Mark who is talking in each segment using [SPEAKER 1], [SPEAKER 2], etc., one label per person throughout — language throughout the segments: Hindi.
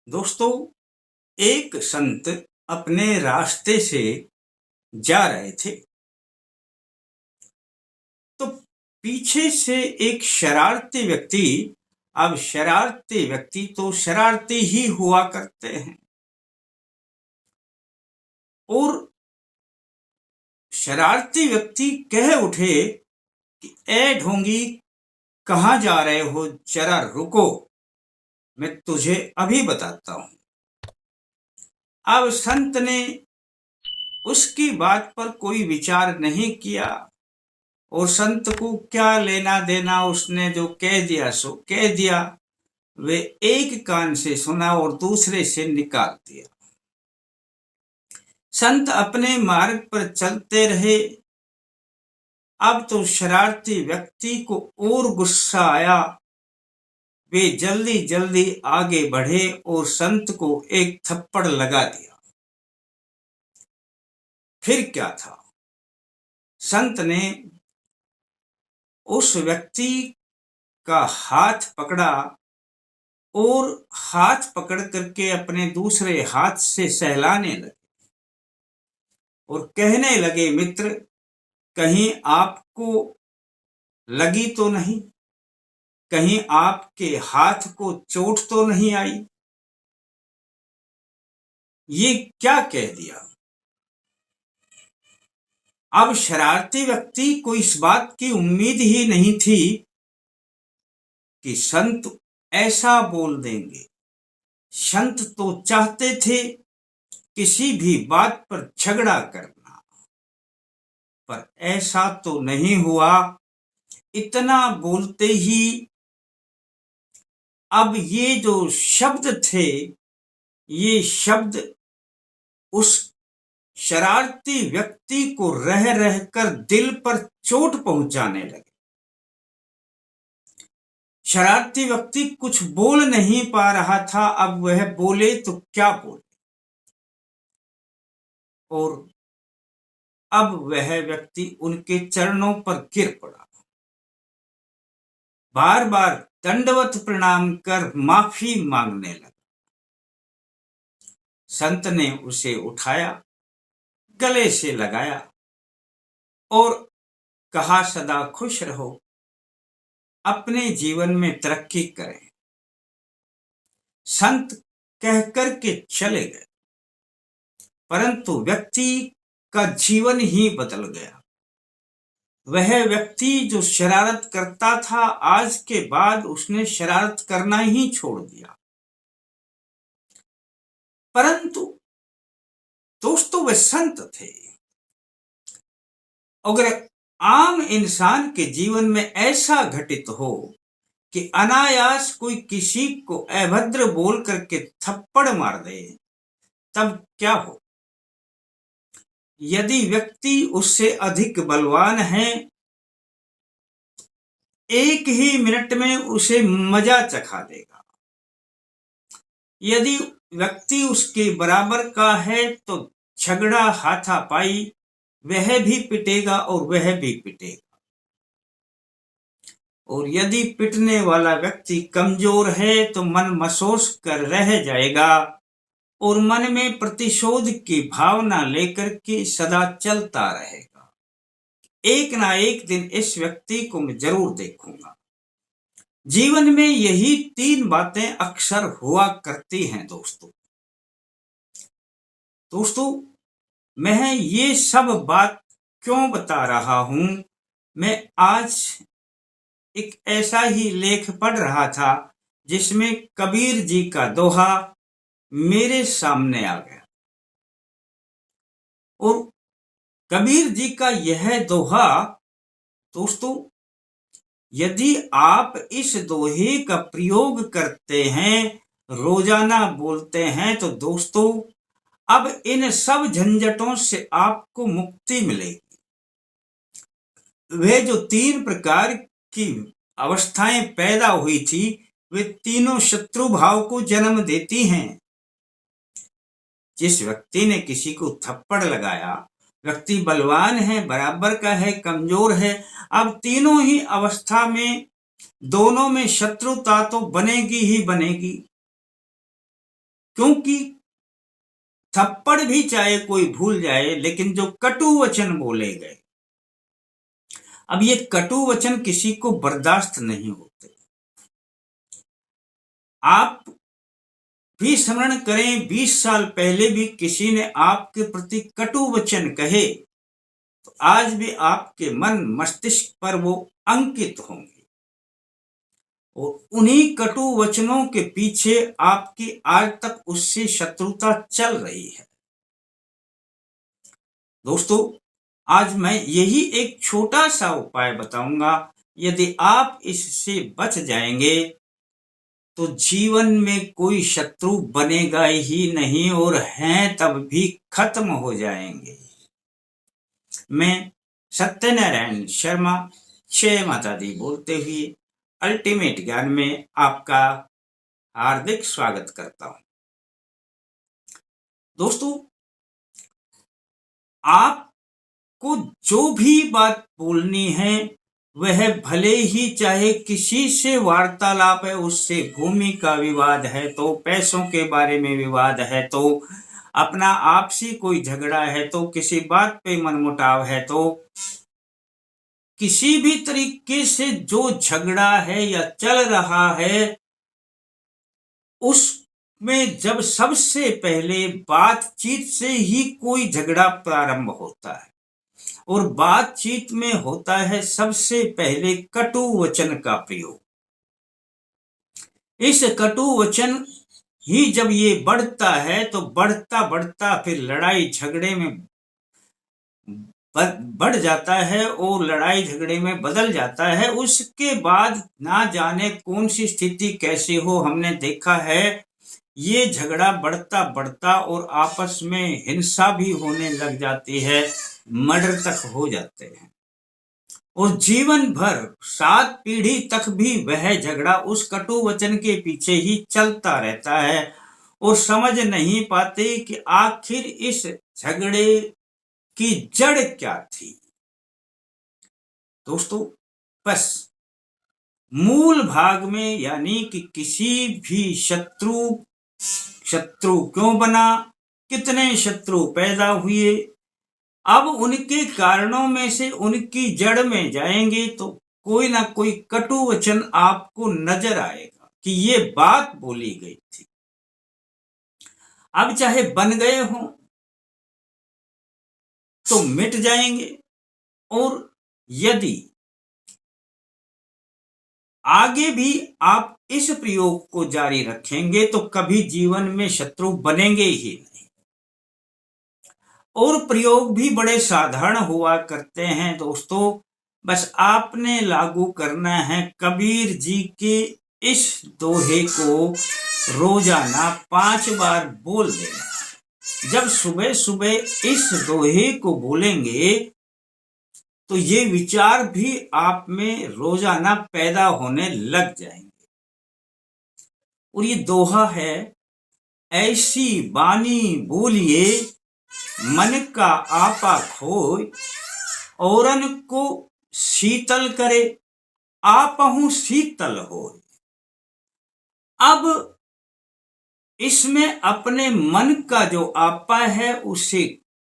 [SPEAKER 1] दोस्तों, एक संत अपने रास्ते से जा रहे थे तो पीछे से एक शरारती व्यक्ति। अब शरारती व्यक्ति तो शरारती ही हुआ करते हैं और शरारती व्यक्ति कह उठे कि ए ढोंगी, कहाँ जा रहे हो, जरा रुको, मैं तुझे अभी बताता हूं। अब संत ने उसकी बात पर कोई विचार नहीं किया और संत को क्या लेना देना, उसने जो कह दिया सो कह दिया। वे एक कान से सुना और दूसरे से निकाल दिया। संत अपने मार्ग पर चलते रहे। अब तो शरारती व्यक्ति को और गुस्सा आया। वे जल्दी जल्दी आगे बढ़े और संत को एक थप्पड़ लगा दिया। फिर क्या था, संत ने उस व्यक्ति का हाथ पकड़ा और हाथ पकड़ करके अपने दूसरे हाथ से सहलाने लगे और कहने लगे, मित्र, कहीं आपको लगी तो नहीं, कहीं आपके हाथ को चोट तो नहीं आई। ये क्या कह दिया। अब शरारती व्यक्ति को इस बात की उम्मीद ही नहीं थी कि संत ऐसा बोल देंगे। संत तो चाहते थे किसी भी बात पर झगड़ा करना, पर ऐसा तो नहीं हुआ। इतना बोलते ही अब ये जो शब्द थे, ये शब्द उस शरारती व्यक्ति को रह रहकर दिल पर चोट पहुंचाने लगे। शरारती व्यक्ति कुछ बोल नहीं पा रहा था। अब वह बोले तो क्या बोले। और अब वह व्यक्ति उनके चरणों पर गिर पड़ा, बार बार दंडवत प्रणाम कर माफी मांगने लगा। संत ने उसे उठाया, गले से लगाया और कहा, सदा खुश रहो, अपने जीवन में तरक्की करें। संत कहकर के चले गए, परंतु व्यक्ति का जीवन ही बदल गया। वह व्यक्ति जो शरारत करता था, आज के बाद उसने शरारत करना ही छोड़ दिया। परंतु दोस्तों, वह संत थे। अगर आम इंसान के जीवन में ऐसा घटित हो कि अनायास कोई किसी को अभद्र बोल करके थप्पड़ मार दे, तब क्या हो। यदि व्यक्ति उससे अधिक बलवान है, एक ही मिनट में उसे मजा चखा देगा। यदि व्यक्ति उसके बराबर का है तो झगड़ा हाथापाई, वह भी पिटेगा और वह भी पिटेगा। और यदि पिटने वाला व्यक्ति कमजोर है तो मन मसोस कर रह जाएगा और मन में प्रतिशोध की भावना लेकर के सदा चलता रहेगा। एक ना एक दिन इस व्यक्ति को मैं जरूर देखूंगा। जीवन में यही तीन बातें अक्सर हुआ करती हैं। दोस्तों, मैं ये सब बात क्यों बता रहा हूं। मैं आज एक ऐसा ही लेख पढ़ रहा था जिसमें कबीर जी का दोहा मेरे सामने आ गया। और कबीर जी का यह दोहा, दोस्तों, यदि आप इस दोहे का प्रयोग करते हैं, रोजाना बोलते हैं, तो दोस्तों अब इन सब झंझटों से आपको मुक्ति मिलेगी। वे जो तीन प्रकार की अवस्थाएं पैदा हुई थी, वे तीनों शत्रु भाव को जन्म देती हैं। जिस व्यक्ति ने किसी को थप्पड़ लगाया, व्यक्ति बलवान है, बराबर का है, कमजोर है, अब तीनों ही अवस्था में दोनों में शत्रुता तो बनेगी ही बनेगी। क्योंकि थप्पड़ भी चाहे कोई भूल जाए, लेकिन जो कटु वचन बोले गए, अब ये कटु वचन किसी को बर्दाश्त नहीं होते। आप भी स्मरण करें, 20 साल पहले भी किसी ने आपके प्रति कटु वचन कहे तो आज भी आपके मन मस्तिष्क पर वो अंकित होंगे और उन्हीं कटु वचनों के पीछे आपकी आज तक उससे शत्रुता चल रही है। दोस्तों, आज मैं यही एक छोटा सा उपाय बताऊंगा। यदि आप इससे बच जाएंगे तो जीवन में कोई शत्रु बनेगा ही नहीं और हैं तब भी खत्म हो जाएंगे। मैं सत्यनारायण शर्मा, जय माता दी बोलते हुए अल्टीमेट ज्ञान में आपका हार्दिक स्वागत करता हूं। दोस्तों, आपको जो भी बात बोलनी है वह भले ही चाहे किसी से वार्तालाप है, उससे भूमि का विवाद है तो, पैसों के बारे में विवाद है तो, अपना आपसी कोई झगड़ा है तो, किसी बात पे मनमुटाव है तो, किसी भी तरीके से जो झगड़ा है या चल रहा है, उसमें जब सबसे पहले बातचीत से ही कोई झगड़ा प्रारंभ होता है और बातचीत में होता है सबसे पहले कटु वचन का प्रयोग। इस कटु वचन ही जब ये बढ़ता है तो बढ़ता बढ़ता फिर लड़ाई झगड़े में बढ़ जाता है और लड़ाई झगड़े में बदल जाता है। उसके बाद ना जाने कौन सी स्थिति कैसे हो, हमने देखा है ये झगड़ा बढ़ता बढ़ता और आपस में हिंसा भी होने लग जाती है, मर्डर तक हो जाते हैं और जीवन भर 7 पीढ़ी तक भी वह झगड़ा उस कटु वचन के पीछे ही चलता रहता है और समझ नहीं पाते कि आखिर इस झगड़े की जड़ क्या थी। दोस्तों, बस मूल भाग में, यानी कि किसी भी शत्रु क्यों बना, कितने शत्रु पैदा हुए, अब उनके कारणों में से उनकी जड़ में जाएंगे तो कोई ना कोई कटु वचन आपको नजर आएगा कि ये बात बोली गई थी। अब चाहे बन गए हों तो मिट जाएंगे और यदि आगे भी आप इस प्रयोग को जारी रखेंगे तो कभी जीवन में शत्रु बनेंगे ही नहीं। और प्रयोग भी बड़े साधारण हुआ करते हैं दोस्तों, बस आपने लागू करना है कबीर जी के इस दोहे को रोजाना 5 बार बोल देना। जब सुबह सुबह इस दोहे को बोलेंगे तो ये विचार भी आप में रोजाना पैदा होने लग जाएंगे। और ये दोहा है, ऐसी बानी बोलिए मन का आपा खोय, औरन को शीतल करे आपहु शीतल होय। अब इसमें अपने मन का जो आपा है उसे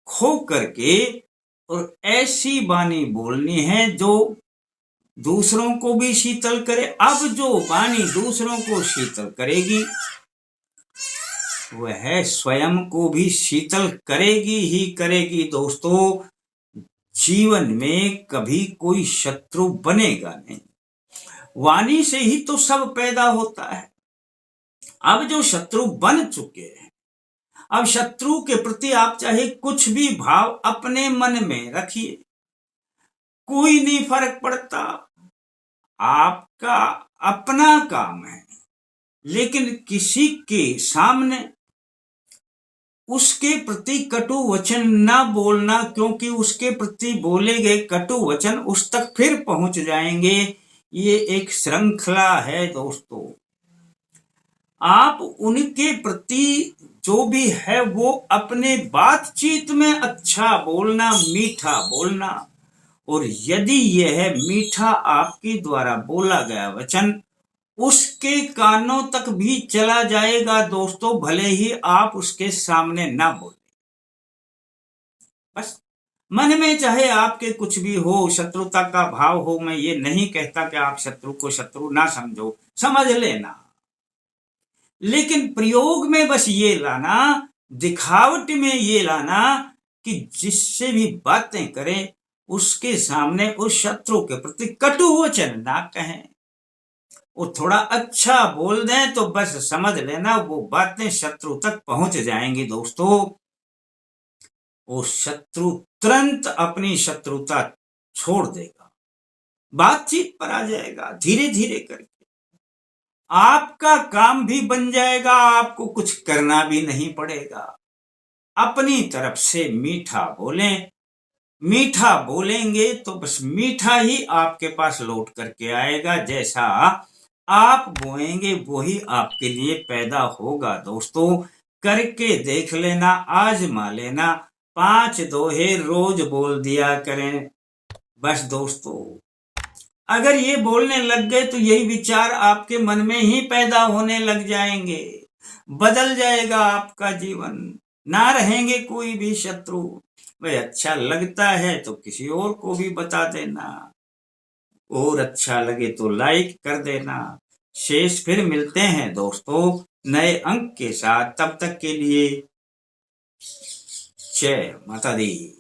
[SPEAKER 1] खो करके और ऐसी बानी बोलनी है जो दूसरों को भी शीतल करे। अब जो बानी दूसरों को शीतल करेगी वह स्वयं को भी शीतल करेगी ही करेगी। दोस्तों, जीवन में कभी कोई शत्रु बनेगा नहीं, वाणी से ही तो सब पैदा होता है। अब जो शत्रु बन चुके हैं, अब शत्रु के प्रति आप चाहे कुछ भी भाव अपने मन में रखिए, कोई नहीं फर्क पड़ता, आपका अपना काम है। लेकिन किसी के सामने उसके प्रति कटु वचन ना बोलना, क्योंकि उसके प्रति बोले गए कटु वचन उस तक फिर पहुंच जाएंगे। ये एक श्रृंखला है दोस्तों। आप उनके प्रति जो भी है वो अपने बातचीत में अच्छा बोलना, मीठा बोलना, और यदि यह मीठा आपके द्वारा बोला गया वचन उसके कानों तक भी चला जाएगा दोस्तों, भले ही आप उसके सामने ना बोले। बस मन में चाहे आपके कुछ भी हो, शत्रुता का भाव हो, मैं ये नहीं कहता कि आप शत्रु को शत्रु ना समझो, समझ लेना, लेकिन प्रयोग में बस ये लाना, दिखावट में ये लाना कि जिससे भी बातें करें उसके सामने उस शत्रु के प्रति कटु वचन ना कहें। वो थोड़ा अच्छा बोल दें तो बस समझ लेना वो बातें शत्रु तक पहुंच जाएंगी दोस्तों। वो शत्रु तुरंत अपनी शत्रुता छोड़ देगा, बातचीत पर आ जाएगा धीरे धीरे करके। आपका काम भी बन जाएगा, आपको कुछ करना भी नहीं पड़ेगा। अपनी तरफ से मीठा बोलें, मीठा बोलेंगे तो बस मीठा ही आपके पास लौट करके आएगा। जैसा आप बोएंगे वो ही आपके लिए पैदा होगा दोस्तों। करके देख लेना, आजमा लेना, 5 दोहे रोज बोल दिया करें। बस दोस्तों, अगर ये बोलने लग गए तो यही विचार आपके मन में ही पैदा होने लग जाएंगे, बदल जाएगा आपका जीवन, ना रहेंगे कोई भी शत्रु। भाई अच्छा लगता है तो किसी और को भी बता देना, और अच्छा लगे तो लाइक कर देना। शेष फिर मिलते हैं दोस्तों नए अंक के साथ, तब तक के लिए जय माता दी।